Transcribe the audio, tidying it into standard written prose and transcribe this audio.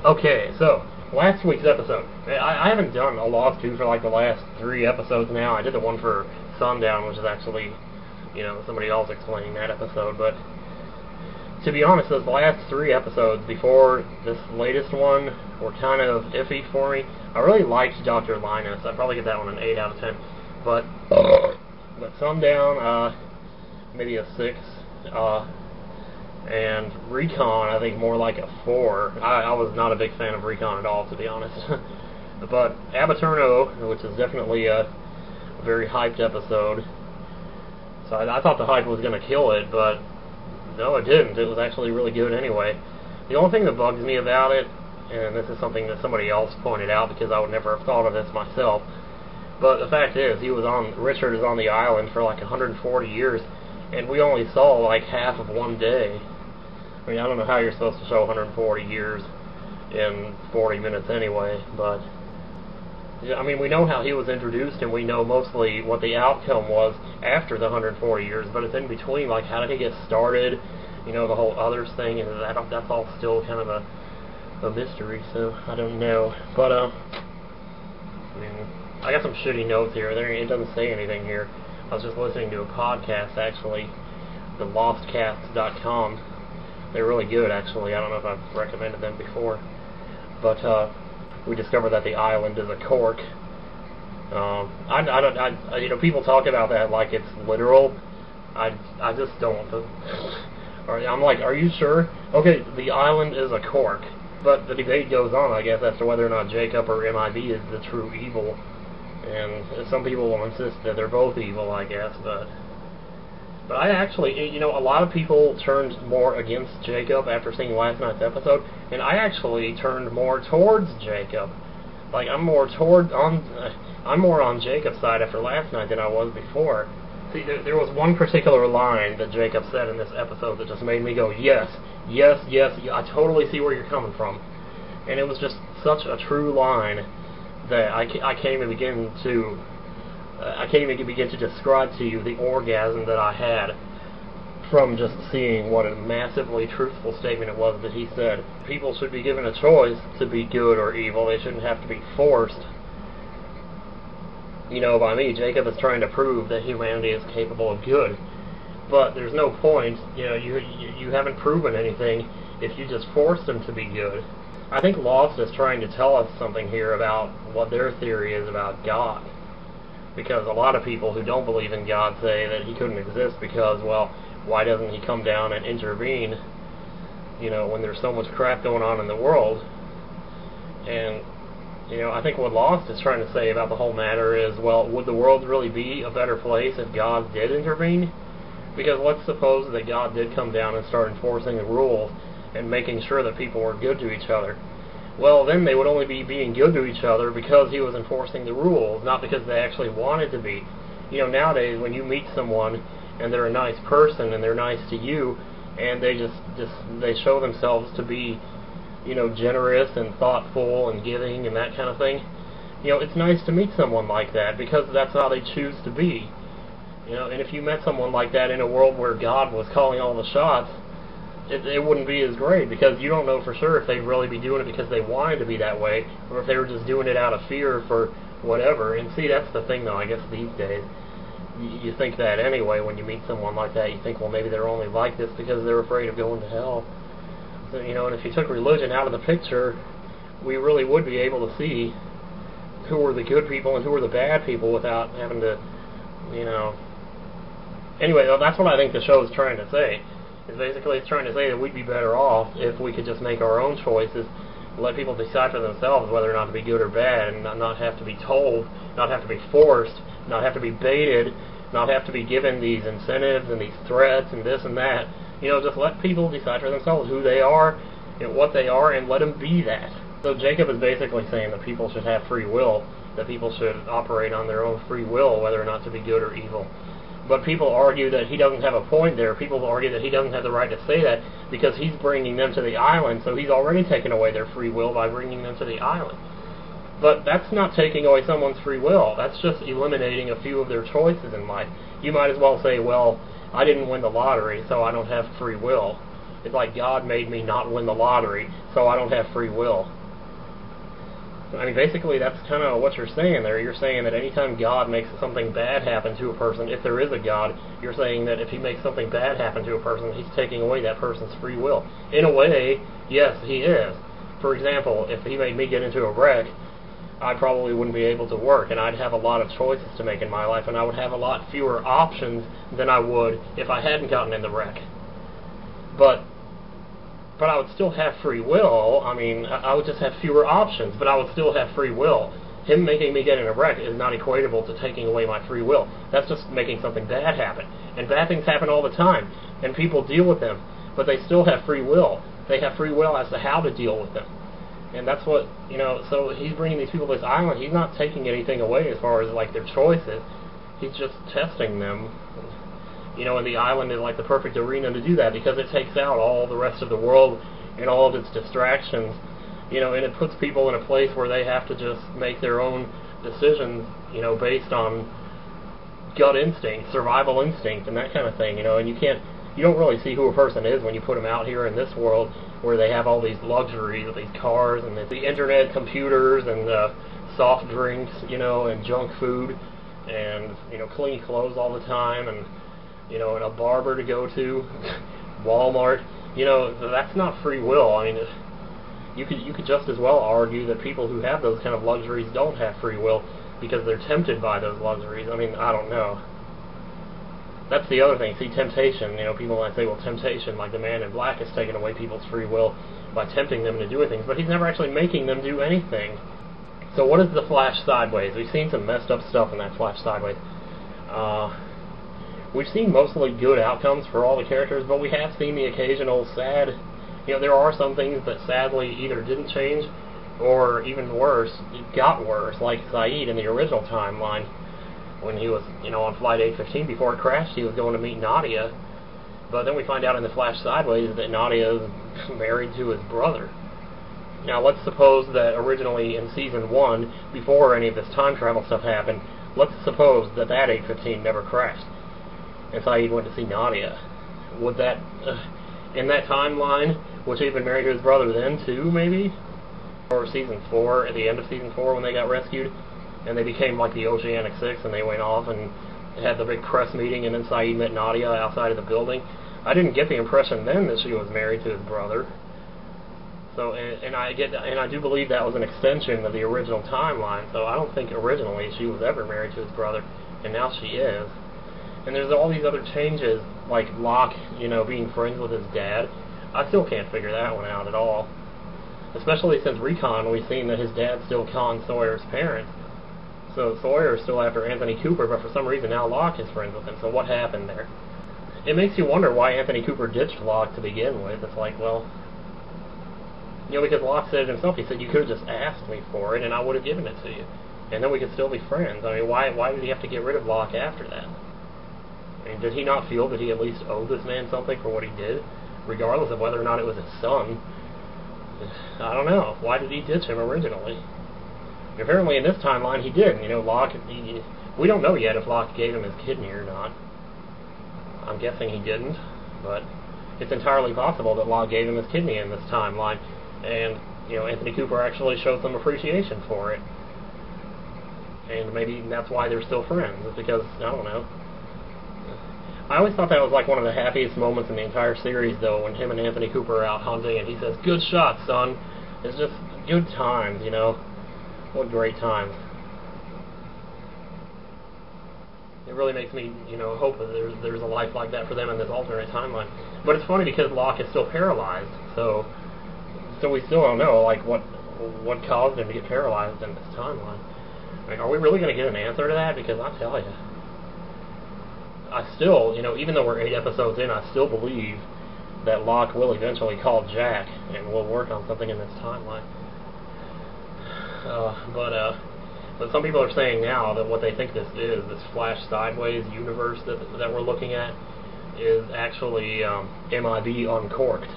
Okay, so last week's episode. I haven't done a Lostview for like the last 3 episodes now. I did the one for Sundown, which is actually, somebody else explaining that episode. But to be honest, those last 3 episodes before this latest one were kind of iffy for me. I really liked Dr. Linus. I'd probably give that one an 8 out of 10. But Sundown, maybe a 6. And Recon, I think more like a 4. I was not a big fan of Recon at all, to be honest. But Aeterno, which is definitely a very hyped episode. So I thought the hype was going to kill it, but no, it didn't. It was actually really good anyway. The only thing that bugs me about it, and this is something that somebody else pointed out because I would never have thought of this myself, but the fact is, Richard is on the island for like 140 years, and we only saw like half of one day. I mean, I don't know how you're supposed to show 140 years in 40 minutes anyway, but yeah, I mean, we know how he was introduced, and we know mostly what the outcome was after the 140 years, but it's in between, like, how did he get started, the whole others thing, and that's all still kind of a mystery, so I don't know. But, I mean, I got some shitty notes here. It doesn't say anything here. I was just listening to a podcast, actually, the lostcasts.com. They're really good, actually. I don't know if I've recommended them before. But we discovered that the island is a cork. People talk about that like it's literal. I just don't. I'm like, are you sure? Okay, the island is a cork. But the debate goes on, I guess, as to whether or not Jacob or MIB is the true evil. And some people will insist that they're both evil, I guess, but I actually, a lot of people turned more against Jacob after seeing last night's episode, and I actually turned more towards Jacob. Like, I'm more on Jacob's side after last night than I was before. See, there was one particular line that Jacob said in this episode that just made me go, yes, I totally see where you're coming from. And it was just such a true line that I can't even begin to describe to you the orgasm that I had from just seeing what a massively truthful statement it was that he said. People should be given a choice to be good or evil. They shouldn't have to be forced. By me, Jacob is trying to prove that humanity is capable of good. But there's no point, you haven't proven anything if you just force them to be good. I think Lost is trying to tell us something here about what their theory is about God. Because a lot of people who don't believe in God say that he couldn't exist because, well, why doesn't he come down and intervene, when there's so much crap going on in the world? And, I think what Lost is trying to say about the whole matter is, well, would the world really be a better place if God did intervene? Because let's suppose that God did come down and start enforcing the rules and making sure that people were good to each other. Well, then they would only be being good to each other because he was enforcing the rules, not because they actually wanted to be. Nowadays, when you meet someone and they're a nice person and they're nice to you, and they they show themselves to be, generous and thoughtful and giving and that kind of thing, it's nice to meet someone like that because that's how they choose to be. And if you met someone like that in a world where God was calling all the shots, it wouldn't be as great, because you don't know for sure if they'd really be doing it because they wanted to be that way, or if they were just doing it out of fear for whatever. And see, that's the thing, though, I guess these days. You think that anyway when you meet someone like that. You think, well, maybe they're only like this because they're afraid of going to hell. So, and if you took religion out of the picture, we really would be able to see who were the good people and who were the bad people without having to, Anyway, that's what I think the show is trying to say. Basically, it's trying to say that we'd be better off if we could just make our own choices, let people decide for themselves whether or not to be good or bad, and not have to be told, not have to be forced, not have to be baited, not have to be given these incentives and these threats and this and that. Just let people decide for themselves who they are and what they are, and let them be that. So Jacob is basically saying that people should have free will, that people should operate on their own free will whether or not to be good or evil. But people argue that he doesn't have a point there. People argue that he doesn't have the right to say that because he's bringing them to the island, so he's already taken away their free will by bringing them to the island. But that's not taking away someone's free will. That's just eliminating a few of their choices in life. You might as well say, well, I didn't win the lottery, so I don't have free will. It's like God made me not win the lottery, so I don't have free will. I mean, basically, that's kind of what you're saying there. You're saying that anytime God makes something bad happen to a person, if there is a God, you're saying that if he makes something bad happen to a person, he's taking away that person's free will. In a way, yes, he is. For example, if he made me get into a wreck, I probably wouldn't be able to work, and I'd have a lot of choices to make in my life, and I would have a lot fewer options than I would if I hadn't gotten in the wreck. But I would still have free will. I mean, I would just have fewer options, but I would still have free will. Him making me get in a wreck is not equatable to taking away my free will. That's just making something bad happen. And bad things happen all the time, and people deal with them, but they still have free will. They have free will as to how to deal with them. And that's what, so he's bringing these people to this island. He's not taking anything away as far as, like, their choices. He's just testing them. And the island is like the perfect arena to do that because it takes out all the rest of the world and all of its distractions, and it puts people in a place where they have to just make their own decisions, based on gut instinct, survival instinct, and that kind of thing, and you don't really see who a person is when you put them out here in this world where they have all these luxuries, these cars, and the internet, computers, and soft drinks, and junk food, and, clean clothes all the time, and and a barber to go to, Walmart, that's not free will. I mean, you could just as well argue that people who have those kind of luxuries don't have free will because they're tempted by those luxuries. I mean, I don't know. That's the other thing. See, temptation, people might say, well, temptation, like the man in black, is taking away people's free will by tempting them to do things, but he's never actually making them do anything. So what is the Flash Sideways? We've seen some messed up stuff in that Flash Sideways. We've seen mostly good outcomes for all the characters, but we have seen the occasional sad... there are some things that sadly either didn't change, or even worse, it got worse, like Saeed in the original timeline. When he was, on Flight 815, before it crashed, he was going to meet Nadia. But then we find out in the Flash Sideways that Nadia is married to his brother. Now, let's suppose that originally in Season 1, before any of this time travel stuff happened, let's suppose that 815 never crashed, and Saeed went to see Nadia. Would that, in that timeline, would she have been married to his brother then, too, maybe? Or Season 4, at the end of Season 4, when they got rescued, and they became like the Oceanic Six, and they went off and had the big press meeting, and then Saeed met Nadia outside of the building. I didn't get the impression then that she was married to his brother. So, and I do believe that was an extension of the original timeline, so I don't think originally she was ever married to his brother, and now she is. And there's all these other changes, like Locke, being friends with his dad. I still can't figure that one out at all. Especially since Recon, we've seen that his dad still conned Sawyer's parents. So Sawyer is still after Anthony Cooper, but for some reason now Locke is friends with him, so what happened there? It makes you wonder why Anthony Cooper ditched Locke to begin with. It's like, well... because Locke said it himself, he said, you could have just asked me for it, and I would have given it to you. And then we could still be friends. I mean, why did he have to get rid of Locke after that? I mean, did he not feel that he at least owed this man something for what he did? Regardless of whether or not it was his son. I don't know. Why did he ditch him originally? And apparently in this timeline he did. Locke, we don't know yet if Locke gave him his kidney or not. I'm guessing he didn't, but it's entirely possible that Locke gave him his kidney in this timeline, and Anthony Cooper actually showed some appreciation for it, and maybe that's why they're still friends. It's because, I don't know. I always thought that was like one of the happiest moments in the entire series, though, when him and Anthony Cooper are out hunting, and he says, "Good shot, son." It's just good times, What great times. It really makes me, hope that there's a life like that for them in this alternate timeline. But it's funny because Locke is still paralyzed, so we still don't know, like, what caused him to get paralyzed in this timeline. Like, are we really going to get an answer to that? Because I tell you, I still, even though we're 8 episodes in, I still believe that Locke will eventually call Jack, and we'll work on something in this timeline. But some people are saying now that what they think this is, this Flash Sideways universe that we're looking at, is actually MIB uncorked.